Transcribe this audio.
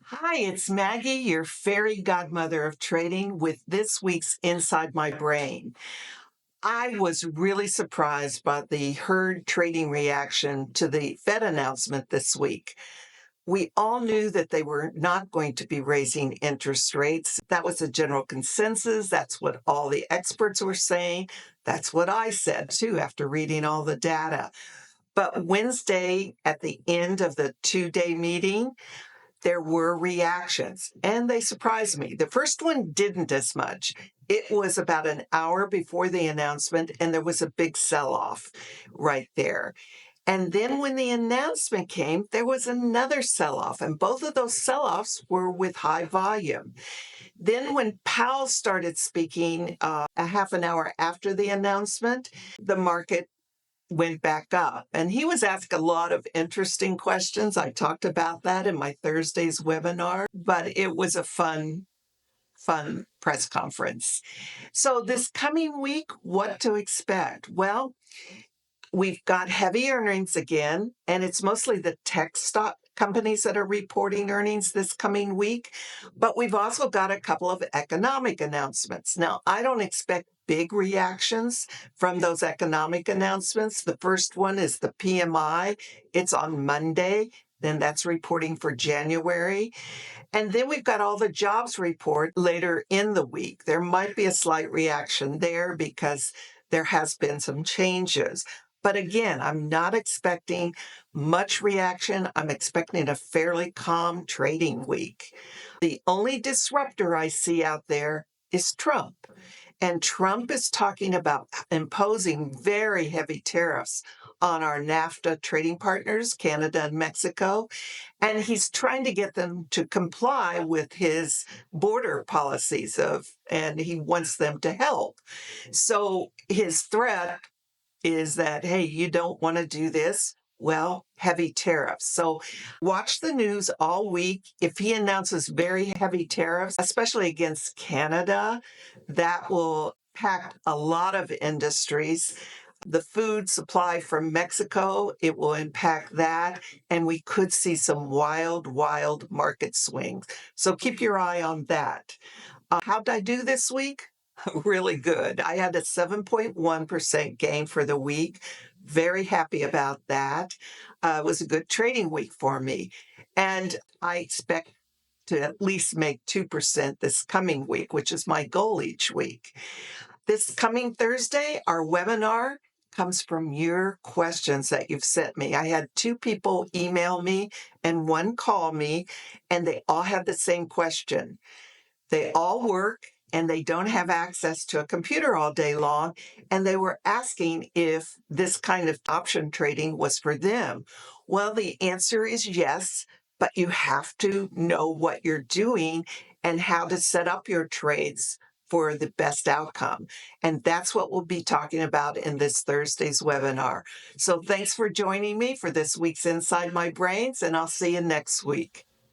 Hi, it's Maggie, your fairy godmother of trading, with this week's Inside My Brain. I was really surprised by the herd trading reaction to the Fed announcement this week. We all knew that they were not going to be raising interest rates. That was a general consensus. That's what all the experts were saying. That's what I said too after reading all the data. But Wednesday, at the end of the 2-day meeting, there were reactions, and they surprised me. The first one didn't as much. It was about an hour before the announcement, and there was a big sell off right there. And then when the announcement came, there was another sell off, and both of those sell offs were with high volume. Then, when Powell started speaking a half an hour after the announcement, the market went back up. And he was asked a lot of interesting questions. I talked about that in my Thursday's webinar, but it was a fun press conference. So this coming week, what to expect? Well, we've got heavy earnings again, and it's mostly the tech stock companies that are reporting earnings this coming week. But we've also got a couple of economic announcements. Now, I don't expect big reactions from those economic announcements. The first one is the PMI. It's on Monday. Then that's reporting for January. And then we've got all the jobs report later in the week. There might be a slight reaction there because there has been some changes. But again, I'm not expecting much reaction. I'm expecting a fairly calm trading week. The only disruptor I see out there is Trump. And Trump is talking about imposing very heavy tariffs on our NAFTA trading partners, Canada and Mexico. And he's trying to get them to comply with his border policies and he wants them to help. So his threat is that, hey, you don't want to do this. Well, heavy tariffs. So watch the news all week. If he announces very heavy tariffs, especially against Canada, that will impact a lot of industries. The food supply from Mexico, it will impact that. And we could see some wild market swings. So keep your eye on that. How'd I do this week? Really good. I had a 7.1% gain for the week. Very happy about that. It was a good trading week for me. And I expect to at least make 2% this coming week, which is my goal each week. This coming Thursday, our webinar comes from your questions that you've sent me. I had 2 people email me and 1 call me, and they all had the same question. They all work and they don't have access to a computer all day long. And they were asking if this kind of option trading was for them. Well, the answer is yes, but you have to know what you're doing and how to set up your trades for the best outcome. And that's what we'll be talking about in this Thursday's webinar. So thanks for joining me for this week's Inside My Brains, and I'll see you next week.